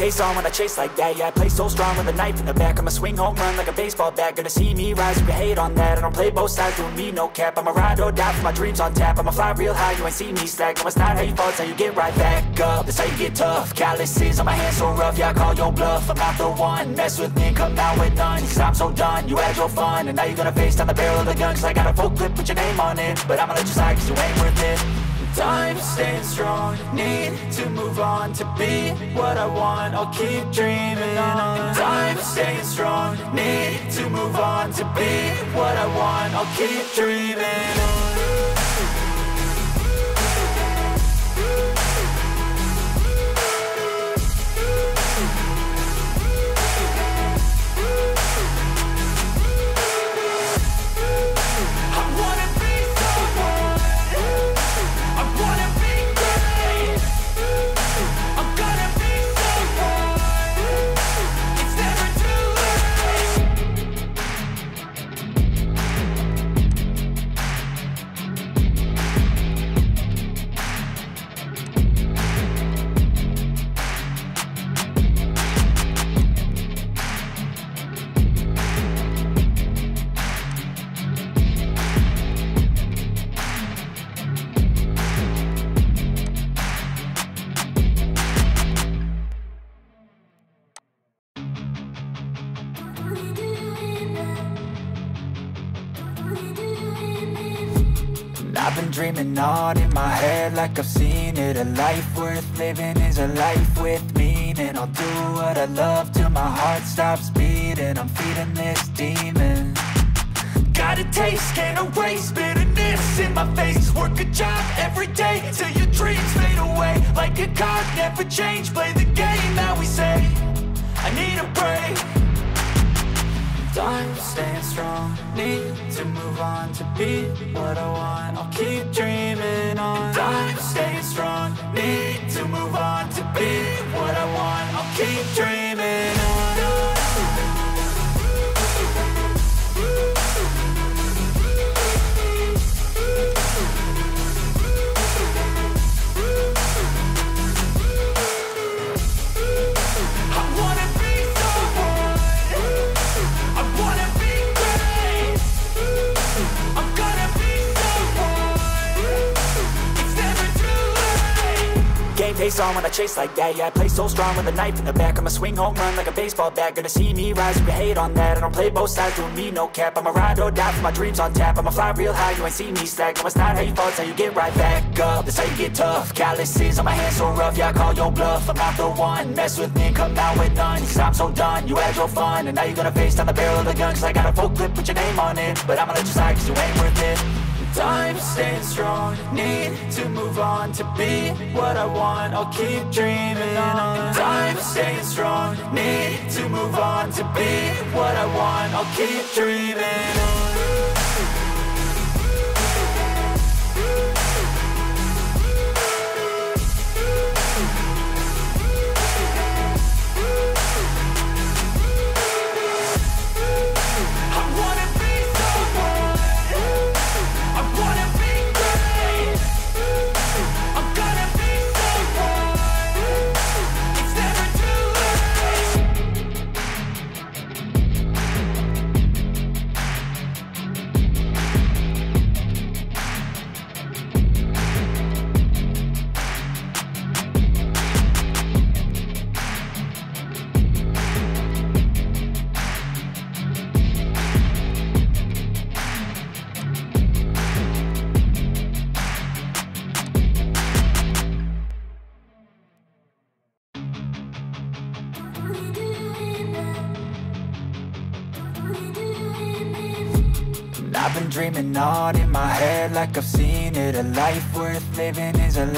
face on when I chase like that. Yeah, I play so strong with a knife in the back. I'ma swing home run like a baseball bat. Gonna see me rise if you hate on that. I don't play both sides, doing me no cap. I'ma ride or die for my dreams on tap. I'ma fly real high, you ain't see me slack. No, it's not how you fall, it's how you get right back up. That's how you get tough. Calluses on my hands so rough, yeah, I call your bluff. I'm not the one, mess with me and come out with none. Cause I'm so done, you had your fun. And now you're gonna face down the barrel of the gun. Cause I got a full clip with your name on it. But I'ma let you slide cause you ain't worth it. Time staying strong, need to move on to be what I want. I'll keep dreaming on. Time staying strong, need to move on to be what I want. I'll keep dreaming on. I've been dreaming on in my head like I've seen it. A life worth living is a life with meaning. I'll do what I love till my heart stops beating. I'm feeding this demon. Got a taste, can't erase bitterness in my face. Work a job every day till your dreams fade away. Like a card, never change, play the game that we say. I need a break. Time staying strong, need to move on to be what I want. I'll keep dreaming on. Time staying strong, need to move on to be what I want. I'll keep dreaming on. Face on when I chase like that. Yeah, I play so strong with a knife in the back. I'ma swing home run like a baseball bat. Gonna see me rise if you hate on that. I don't play both sides, doing me no cap. I'ma ride or die for my dreams on tap. I'ma fly real high, you ain't see me slack. No, it's not how you fall, it's how you get right back up. That's how you get tough. Calluses on my hands so rough, yeah, I call your bluff. I'm not the one, mess with me and come out with none. Cause I'm so done, you had your fun. And now you're gonna face down the barrel of the gun. Cause I got a full clip with your name on it. But I'ma let you slide cause you ain't worth it. Time staying strong, need to move on to be what I want. I'll keep dreaming on. Time staying strong, need to move on to be what I want. I'll keep dreaming on. I've been dreaming on in my head like I've seen it. A life worth living is a life